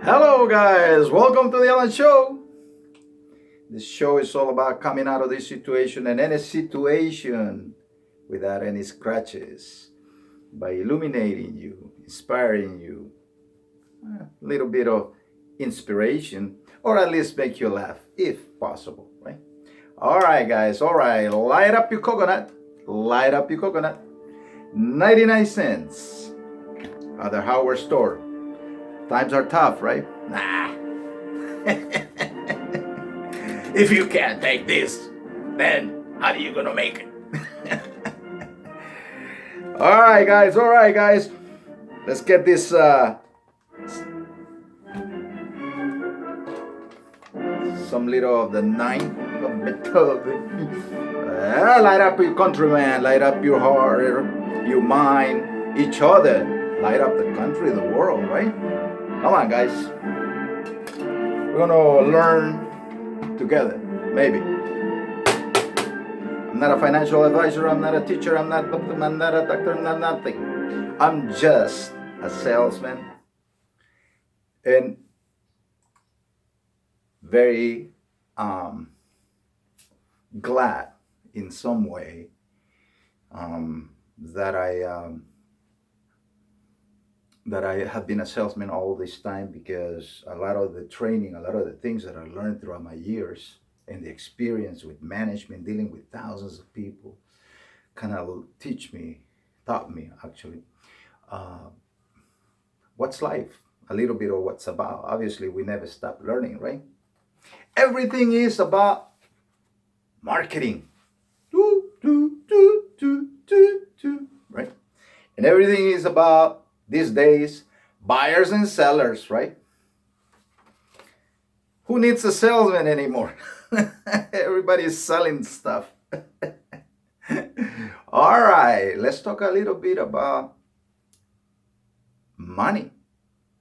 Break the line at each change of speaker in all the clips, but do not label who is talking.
Hello, guys. Welcome to the Alan Show. This show is all about coming out of this situation and any situation without any scratches by illuminating you, inspiring you, a little bit of inspiration, or at least make you laugh if possible, right? All right, guys. All right. Light up your coconut. Light up your coconut. 99 cents at the hardware store. Times are tough, right? Nah. If you can't take this, then how are you gonna make it? All right, guys. All right, guys. Let's get this. Some little of the ninth of Beethoven. Light up your countryman. Light up your heart, your mind, each other. Light up the country, the world, right? Come on, guys. We're gonna learn together, maybe. I'm not a financial advisor, I'm not a teacher, I'm not a doctor, I'm not nothing. I'm just a salesman and very glad in some way that I have been a salesman all this time, because a lot of the training, a lot of the things that I learned throughout my years and the experience with management, dealing with thousands of people, kind of taught me actually, what's life, a little bit of what's about. Obviously, we never stop learning, right? Everything is about marketing, right? And everything is about, these days, buyers and sellers, right? Who needs a salesman anymore? Everybody's selling stuff. All right, let's talk a little bit about money.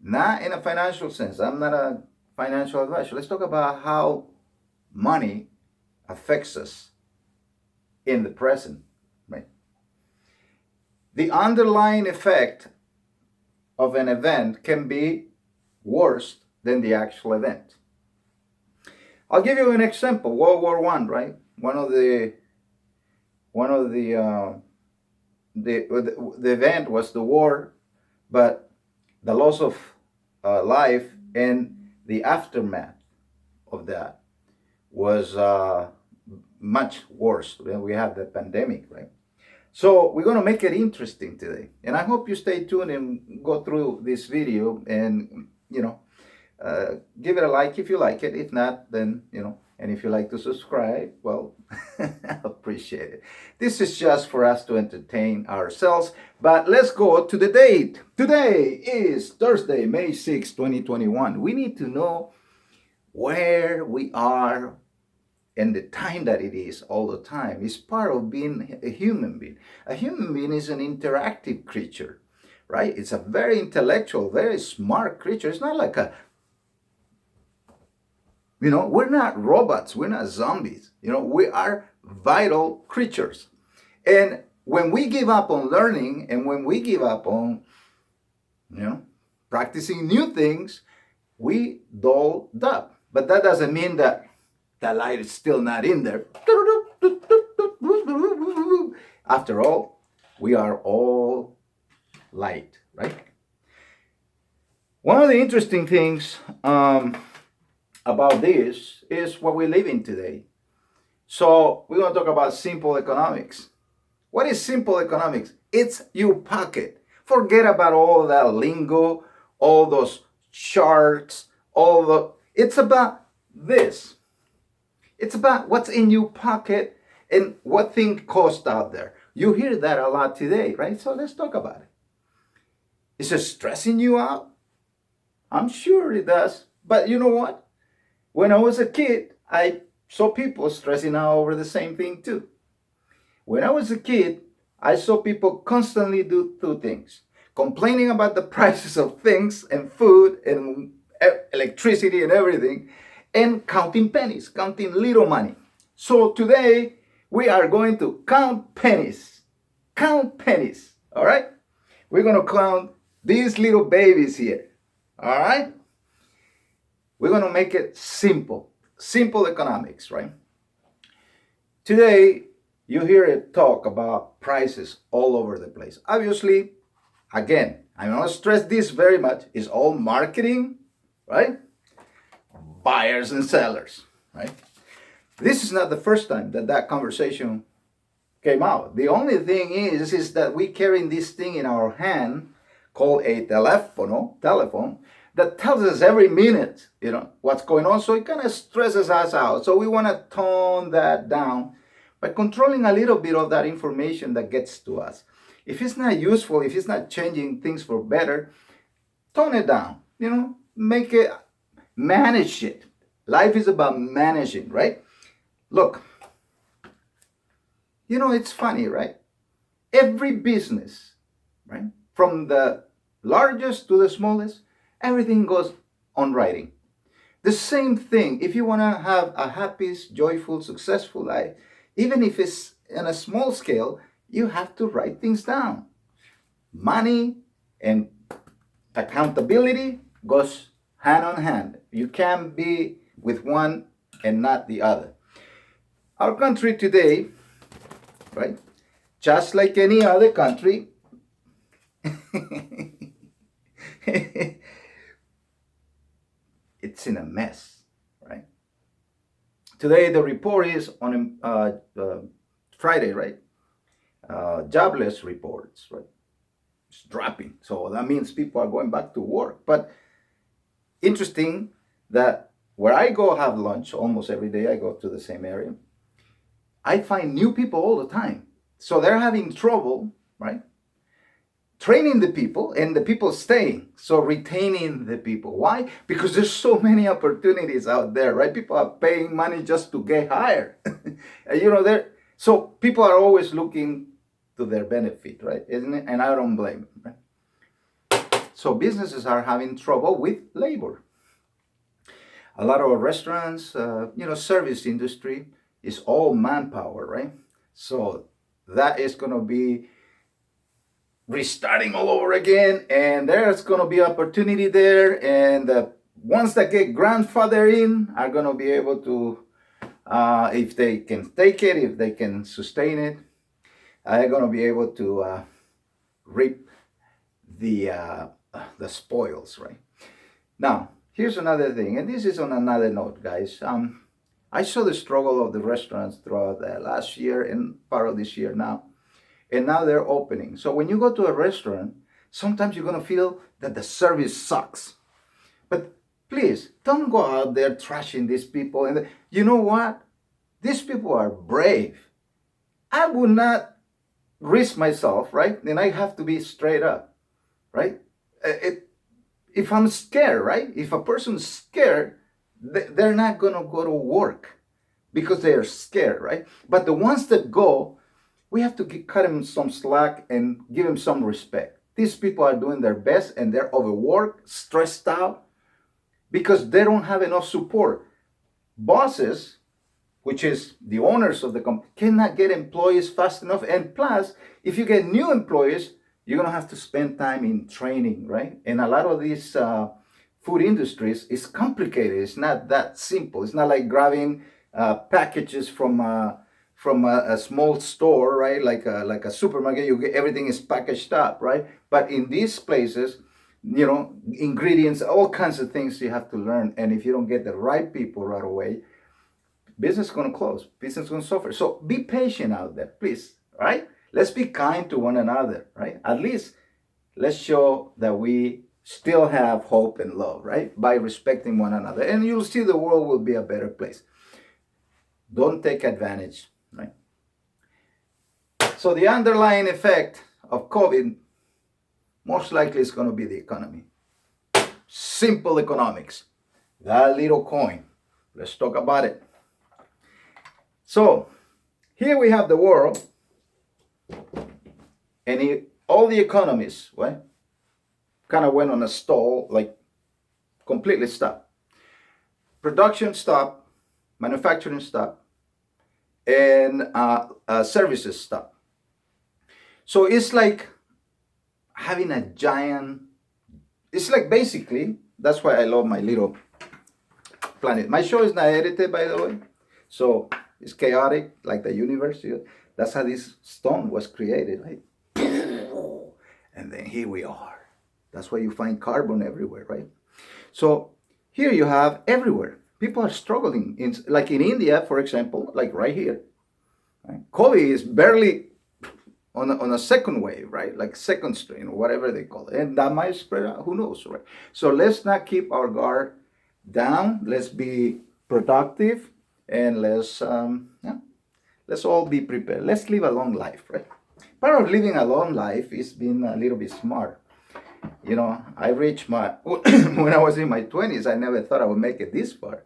Not in a financial sense. I'm not a financial advisor. Let's talk about how money affects us in the present, right? The underlying effect of an event can be worse than the actual event. I'll give you an example. World War One, right? One of the event was the war, but the loss of life and the aftermath of that was much worse. We have the pandemic, right? So we're going to make it interesting today. And I hope you stay tuned and go through this video and, give it a like if you like it. If not, then, and if you like to subscribe, well, I appreciate it. This is just for us to entertain ourselves. But let's go to the date. Today is Thursday, May 6, 2021. We need to know where we are and the time that it is all the time. Is part of being a human being. A human being is an interactive creature, right? It's a very intellectual, very smart creature. It's not like we're not robots, we're not zombies. We are vital creatures. And when we give up on learning and when we give up on, practicing new things, we dull up. But that doesn't mean that the light is still not in there. After all, we are all light, right? One of the interesting things about this is what we live in today. So we're going to talk about simple economics. What is simple economics? It's your pocket. Forget about all that lingo, all those charts, it's about this. It's about what's in your pocket and what thing costs out there. You hear that a lot today, right? So let's talk about it. Is it stressing you out? I'm sure it does. But you know what? When I was a kid, I saw people stressing out over the same thing too. When I was a kid, I saw people constantly do two things: complaining about the prices of things and food and electricity and everything, and counting pennies, counting little money. So today we are going to count pennies. Count pennies, all right? We're going to count these little babies here, all right? We're going to make it simple. Simple economics, right? Today, you hear it talk about prices all over the place. Obviously, again, I'm not stress this very much. It's all marketing, right? Buyers and sellers, right? This is not the first time that that conversation came out. The only thing is that we carry this thing in our hand called a telephone that tells us every minute, what's going on. So it kind of stresses us out. So we want to tone that down by controlling a little bit of that information that gets to us. If it's not useful, if it's not changing things for better, tone it down. Make it, manage it. Life is about managing, right? Look, it's funny, right? Every business, right? From the largest to the smallest, everything goes on writing. The same thing, if you want to have a happy, joyful, successful life, even if it's in a small scale, you have to write things down. Money and accountability goes hand on hand. You can't be with one and not the other. Our country today, right, just like any other country, it's in a mess, right? Today, the report is on Friday, right? Jobless reports, right? It's dropping. So that means people are going back to work. But interesting that where I go have lunch almost every day, I go to the same area. I find new people all the time. So they're having trouble, right? Training the people and the people staying. So retaining the people. Why? Because there's so many opportunities out there, right? People are paying money just to get hired. So people are always looking to their benefit, right? Isn't it? And I don't blame them. Right? So businesses are having trouble with labor. A lot of restaurants, service industry is all manpower, right? So that is going to be restarting all over again, and there's going to be opportunity there, and the ones that get grandfather in are going to be able to, if they can take it, if they can sustain it, are going to be able to reap the spoils, right? Now, here's another thing, and this is on another note, guys. I saw the struggle of the restaurants throughout last year and part of this year now. And now they're opening. So when you go to a restaurant, sometimes you're going to feel that the service sucks. But please, don't go out there trashing these people. And you know what? These people are brave. I would not risk myself, right? Then I have to be straight up, right? If I'm scared, right? If a person's scared, they're not going to go to work because they're scared, right? But the ones that go, we have to cut them some slack and give them some respect. These people are doing their best and they're overworked, stressed out because they don't have enough support. Bosses, which is the owners of the company, cannot get employees fast enough. And plus, if you get new employees, you're going to have to spend time in training, right? And a lot of these food industries is complicated. It's not that simple. It's not like grabbing packages from a small store, right? Like a supermarket, you get everything is packaged up, right? But in these places, ingredients, all kinds of things you have to learn. And if you don't get the right people right away, business is going to close. Business is going to suffer. So be patient out there, please, right? Let's be kind to one another, right? At least let's show that we still have hope and love, right? By respecting one another. And you'll see the world will be a better place. Don't take advantage, right? So the underlying effect of COVID most likely is going to be the economy. Simple economics. That little coin. Let's talk about it. So here we have the world, and all the economies, right, kind of went on a stall, like completely stopped. Production stopped, manufacturing stopped, and services stopped. So it's like having a giant, it's like basically, that's why I love my little planet. My show is not edited, by the way, so it's chaotic, like the universe. That's how this stone was created, right? And then here we are. That's why you find carbon everywhere, right? So here you have everywhere. People are struggling. Like in India, for example, like right here. Right? COVID is barely on a second wave, right? Like second strain or whatever they call it. And that might spread out, who knows, right? So let's not keep our guard down. Let's be productive and let's all be prepared. Let's live a long life, right? Part of living a long life is being a little bit smart. I reached when I was in my 20s, I never thought I would make it this far.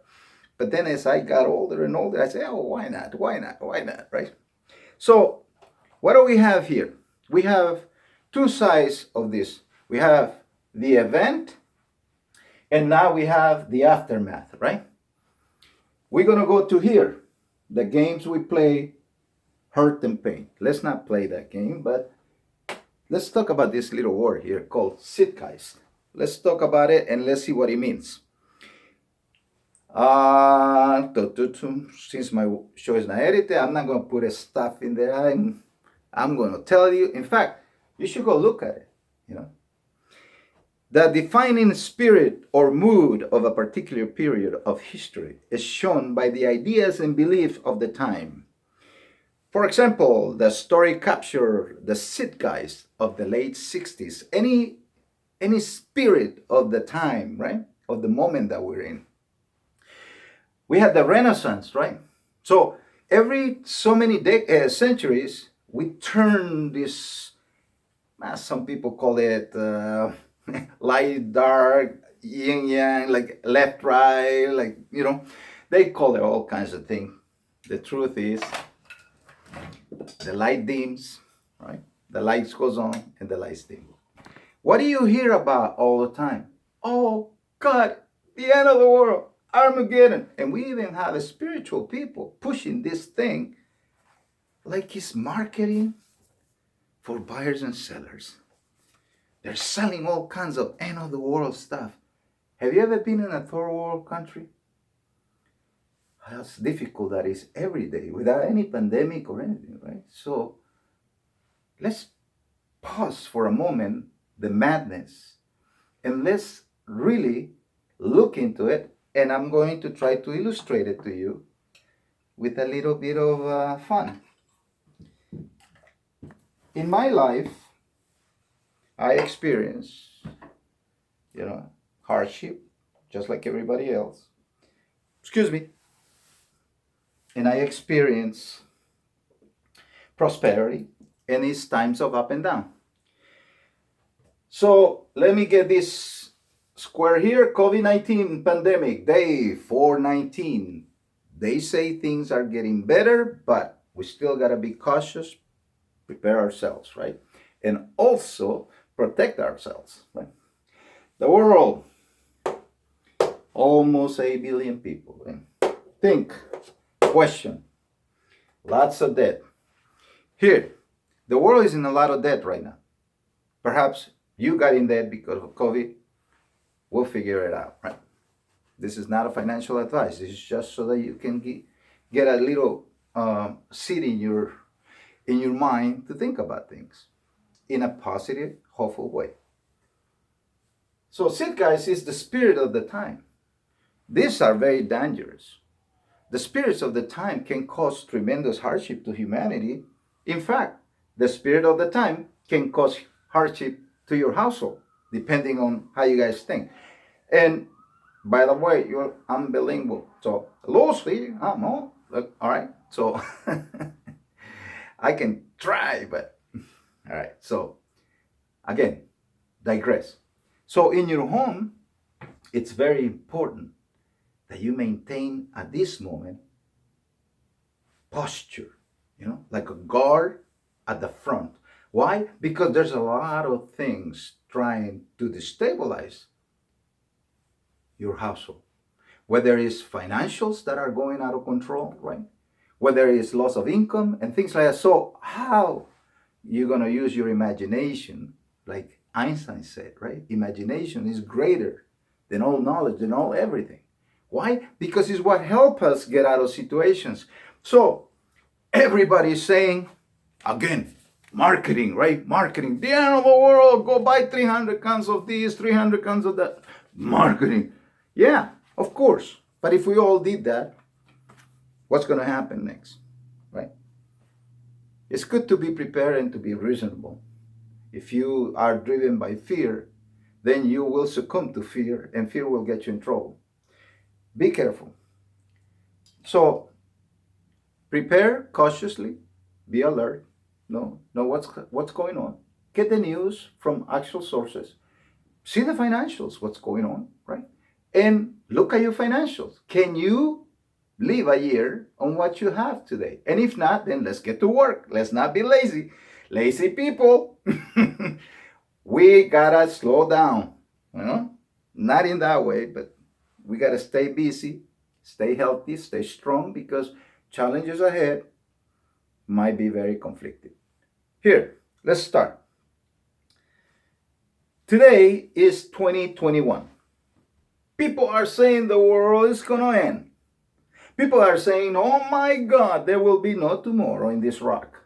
But then as I got older and older, I said, oh, why not? Why not? Why not? Right? So what do we have here? We have two sides of this. We have the event, and now we have the aftermath, right? We're going to go to here. The games we play, hurt and pain. Let's not play that game, but let's talk about this little word here called zeitgeist. Let's talk about it and let's see what it means. Since my show is not edited, I'm not going to put stuff in there. I'm going to tell you. In fact, you should go look at it. The defining spirit or mood of a particular period of history is shown by the ideas and beliefs of the time. For example, the story captures the zeitgeist of the late 60s, any spirit of the time, right? Of the moment that we're in. We had the Renaissance, right? So every so many centuries, we turn this, some people call it light, dark, yin yang, like left, right, like, they call it all kinds of things. The truth is, the light dims, right? The lights goes on and the lights dim. What do you hear about all the time? Oh, God, the end of the world, Armageddon. And we even have spiritual people pushing this thing like it's marketing for buyers and sellers. They're selling all kinds of end of the world stuff. Have you ever been in a third world country? How difficult that is every day without any pandemic or anything, right? So let's pause for a moment the madness and let's really look into it. And I'm going to try to illustrate it to you with a little bit of fun. In my life, I experienced, hardship, just like everybody else. Excuse me. And I experience prosperity and it's times of up and down. So let me get this square here. COVID-19 pandemic, day 419. They say things are getting better, but we still got to be cautious, prepare ourselves, right? And also protect ourselves, right? The world, almost 8 billion people. Right? Think. Question. Lots of debt. Here, the world is in a lot of debt right now. Perhaps you got in debt because of COVID. We'll figure it out, right? This is not a financial advice. This is just so that you can get a little seed in your mind to think about things in a positive, hopeful way. So zeitgeist is the spirit of the time. These are very dangerous. The spirits of the time can cause tremendous hardship to humanity. In fact, the spirit of the time can cause hardship to your household, depending on how you guys think. And by the way, you're unbilingual. So, loosely, all right. So, I can try, but all right. So, again, digress. So, in your home, it's very important that you maintain at this moment posture, like a guard at the front. Why? Because there's a lot of things trying to destabilize your household. Whether it's financials that are going out of control, right? Whether it's loss of income and things like that. So how you're going to use your imagination, like Einstein said, right? Imagination is greater than all knowledge, than all everything. Why? Because it's what helps us get out of situations. So everybody is saying, again, marketing, right? Marketing. The end of the world, go buy 300 cans of this, 300 cans of that. Marketing. Yeah, of course. But if we all did that, what's going to happen next, right? It's good to be prepared and to be reasonable. If you are driven by fear, then you will succumb to fear, and fear will get you in trouble. Be careful. So, prepare cautiously, be alert, know what's going on. Get the news from actual sources. See the financials, what's going on, right? And look at your financials. Can you live a year on what you have today? And if not, then let's get to work. Let's not be lazy. Lazy people. We gotta slow down. Not in that way, but we gotta stay busy, stay healthy, stay strong, because challenges ahead might be very conflicted. Here, let's start. Today is 2021. People are saying the world is gonna end. People are saying, oh my God, there will be no tomorrow in this rock.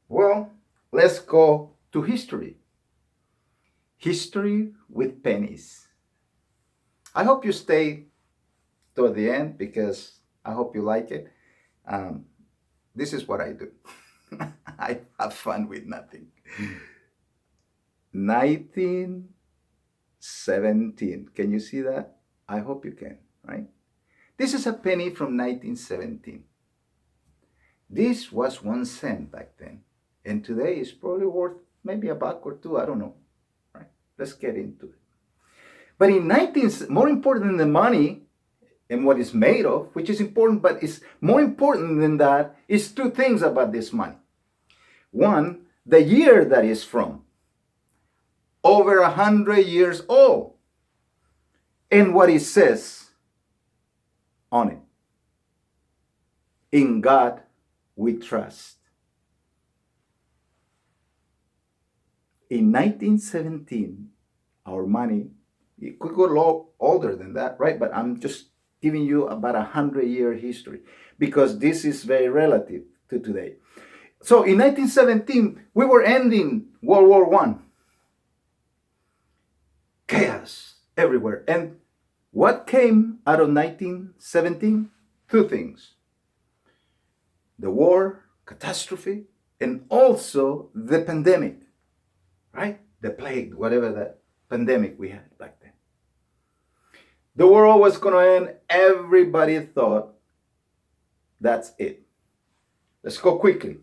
Well, let's go to history. History with pennies. I hope you stay toward the end, because I hope you like it. This is what I do. I have fun with nothing. 1917. Can you see that? I hope you can, right? This is a penny from 1917. This was 1 cent back then. And today it's probably worth maybe $1 or $2. I don't know. Right? Let's get into it. But more important than the money and what it's made of, which is important, but it's more important than that, is 2 things about this money. One, the year that it's from. Over 100 years old. And what it says on it. In God we trust. In 1917, our money, it could go a lot older than that, right? But I'm just giving you about 100-year history, because this is very relative to today. So in 1917, we were ending World War I. Chaos everywhere. And what came out of 1917? 2 things. The war, catastrophe, and also the pandemic, right? The plague, whatever that pandemic we had back then. The world was going to end. Everybody thought that's it. Let's go quickly.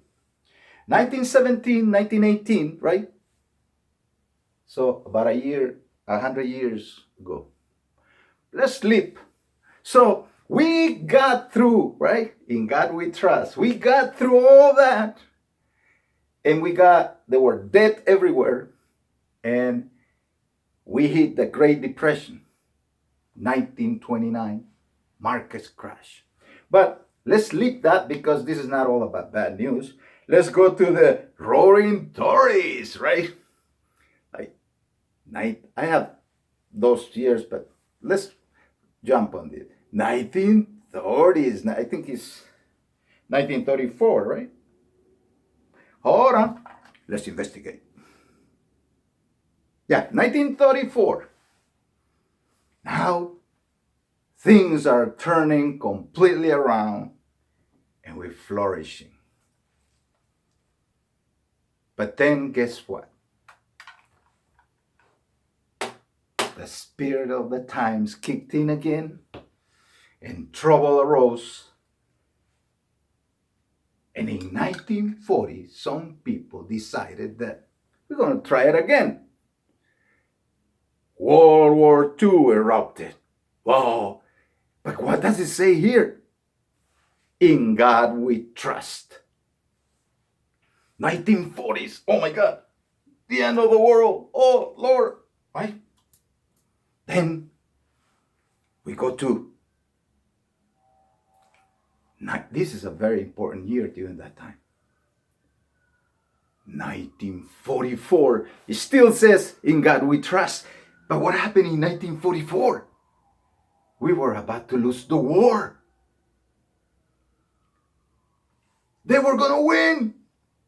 1917, 1918, right? So about 100 years ago. Let's leap. So we got through, right? In God we trust. We got through all that. And there were death everywhere. And we hit the Great Depression. 1929, markets crash. But let's leave that, because this is not all about bad news. Let's go to the Roaring Tories, right? I have those years, but let's jump on it. 1930s, I think it's 1934, right? Hold on, let's investigate. Yeah, 1934. Now, things are turning completely around and we're flourishing. But then guess what? The spirit of the times kicked in again and trouble arose. And in 1940, some people decided that we're going to try it again. World War II erupted. Wow. But what does it say here? In God we trust. 1940s. Oh my God. The end of the world. Oh Lord. Right? Then we go to, this is a very important year during that time. 1944. It still says, in God we trust. But what happened in 1944? We were about to lose the war. They were going to win.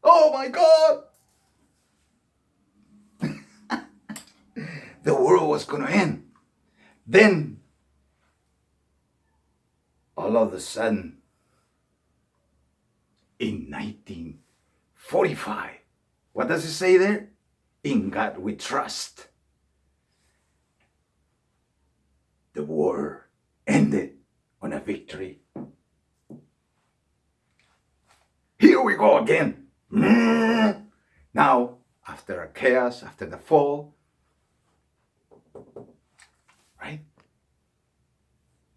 Oh my God. The world was going to end. Then, all of a sudden, in 1945, what does it say there? In God we trust. The war ended on a victory. Here we go again. Now, after a chaos, after the fall, right?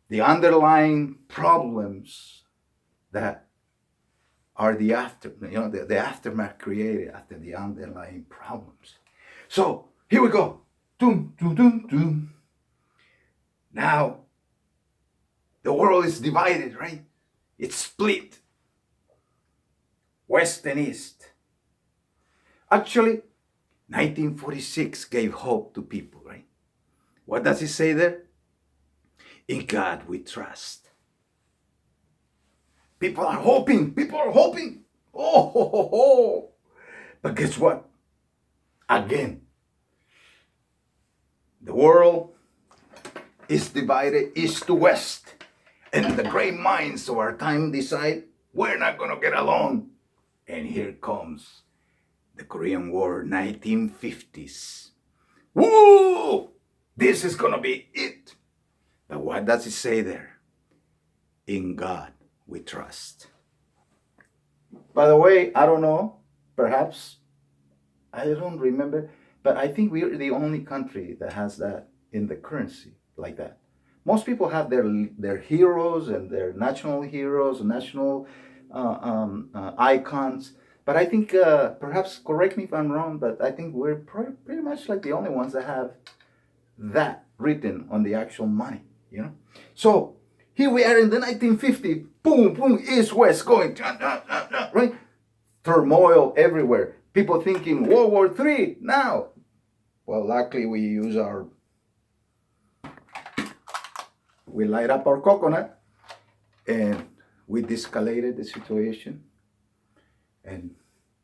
The underlying problems that are the aftermath created after the underlying problems. So here we go. Doom, doom, doom, doom. Now the world is divided, right? It's split. West and East. Actually, 1946 gave hope to people, right? What does it say there? In God we trust. People are hoping. People are hoping. Oh, ho, ho, ho. But guess what? Again, the world is divided east to west. And the great minds of our time decide we're not going to get along. And here comes the Korean War, 1950s. Woo! This is going to be it. But what does it say there? In God we trust. By the way, I don't know, perhaps, I don't remember, but I think we're the only country that has that in the currency like that. Most people have their heroes and their national heroes, national icons, but I think, perhaps, correct me if I'm wrong, but I think we're pretty much like the only ones that have that written on the actual money, you know? So, here we are in the 1950s, boom, boom, east, west, going, right? Turmoil everywhere. People thinking World War III now. Well, luckily we light up our coconut and we de-escalated the situation and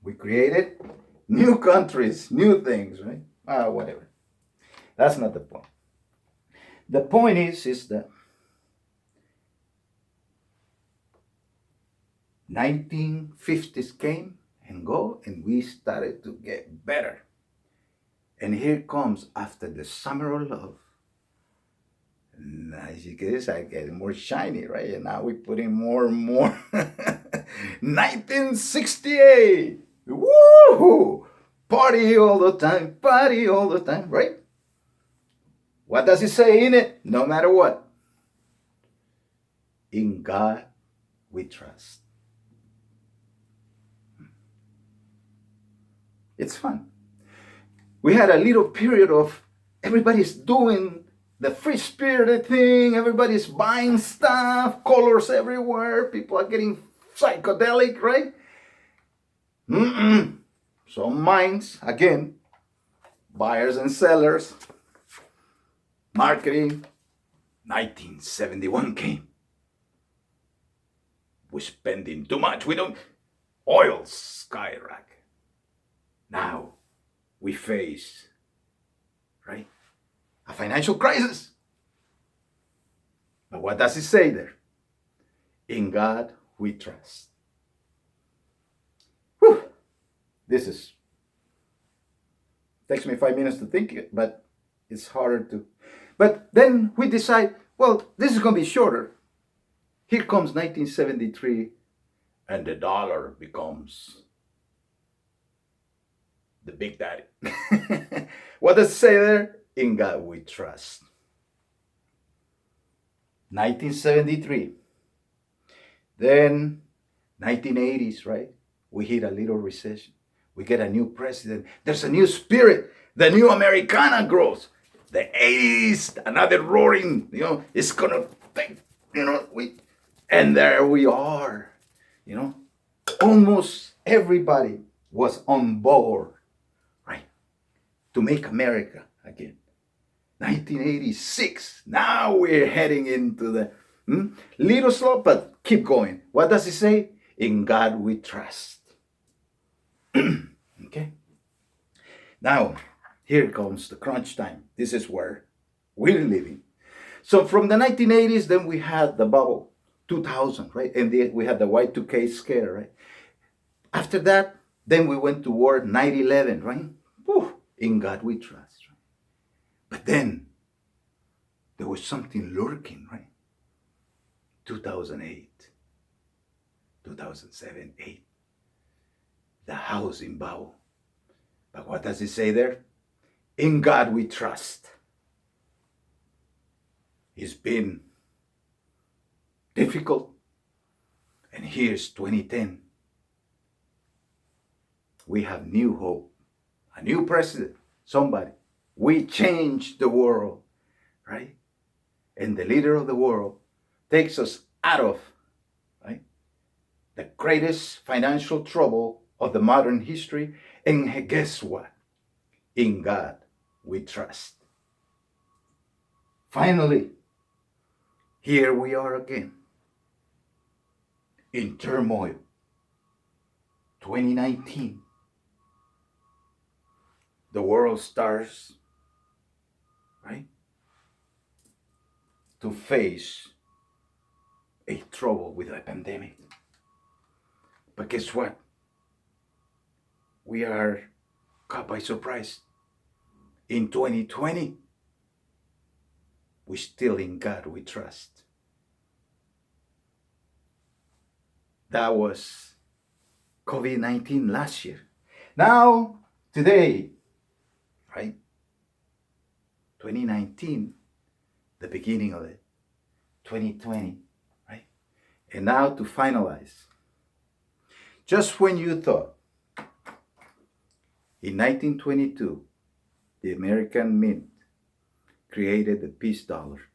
we created new countries, new things, right? Whatever. That's not the point. The point is that 1950s came and go, and we started to get better. And here comes, after the summer of love, and as you can see, I get more shiny, right? And now we put in more and more. 1968, woo! Party all the time, right? What does it say in it? No matter what, in God we trust. It's fun. We had a little period of everybody's doing the free spirited thing, everybody's buying stuff, colors everywhere, people are getting psychedelic, right? Some minds, again, buyers and sellers, marketing. 1971 came. We're spending too much. Oil skyrocket. Now we face, right, a financial crisis. But what does it say there? In God we trust. Whew. Takes me 5 minutes to think it, but it's harder to. But then we decide, well, this is going to be shorter. Here comes 1973, and the dollar becomes the big daddy. What does it say there? In God we trust. 1973. Then 1980s, right? We hit a little recession. We get a new president. There's a new spirit. The new Americana grows. The 80s, another roaring, it's gonna take, and there we are, almost everybody was on board, right, to make America again. 1986. Now we're heading into the little slow, but keep going. What does it say? In God we trust. Okay. Now, here comes the crunch time. This is where we're living. So from the 1980s, then we had the bubble, 2000, right? And we had the Y2K scare, right? After that, then we went to war 9/11, right? Whew, in God we trust. Right? But then there was something lurking, right? 2008, 2007, 8, the housing bubble. But what does it say there? In God we trust. It's been difficult. And here's 2010. We have new hope, a new president, somebody. We changed the world, right? And the leader of the world takes us out of, right, the greatest financial trouble of the modern history. And guess what? In God we trust. Finally, here we are again in turmoil. 2019. The world starts, right, to face a trouble with a pandemic. But guess what? We are caught by surprise. In 2020, we still in God we trust. That was COVID-19 last year. Now, today, right? 2019, the beginning of it. 2020, right? And now to finalize. Just when you thought in 1922, the American Mint created the peace dollar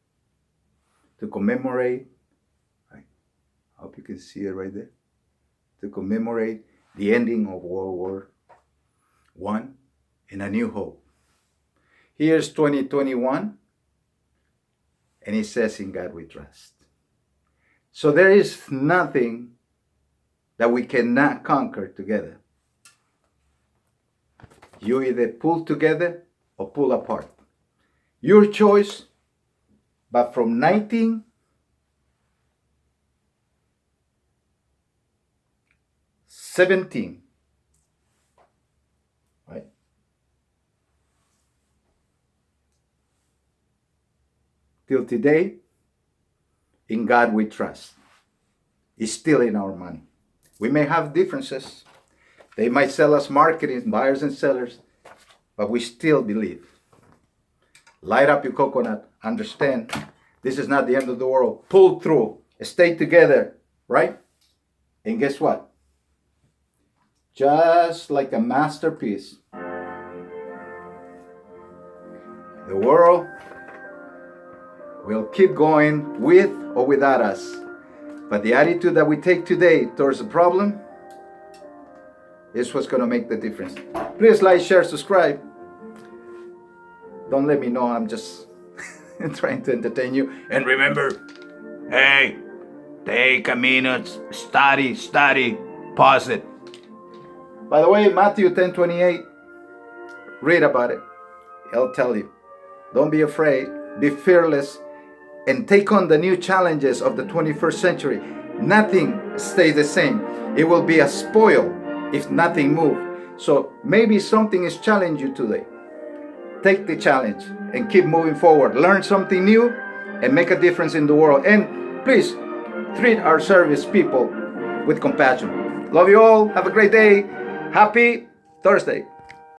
to commemorate, right? I hope you can see it right there. To commemorate the ending of World War I and a new hope. Here's 2021, and it says, in God we trust. So there is nothing that we cannot conquer together. You either pull together or pull apart. Your choice. But from 1917, right, till today, in God we trust. It's still in our money. We may have differences. They might sell us marketing, buyers and sellers, but we still believe. Light up your coconut. Understand, this is not the end of the world. Pull through. Stay together, right? And guess what? Just like a masterpiece, the world will keep going with or without us. But the attitude that we take today towards the problem is what's going to make the difference. Please like, share, subscribe. Don't let me know I'm just trying to entertain you. And remember, hey, take a minute, study, pause it. By the way, Matthew 10:28, read about it. I'll tell you. Don't be afraid, be fearless, and take on the new challenges of the 21st century. Nothing stays the same. It will be a spoil if nothing moves. So maybe something is challenging you today. Take the challenge and keep moving forward. Learn something new and make a difference in the world. And please treat our service people with compassion. Love you all. Have a great day. Happy Thursday.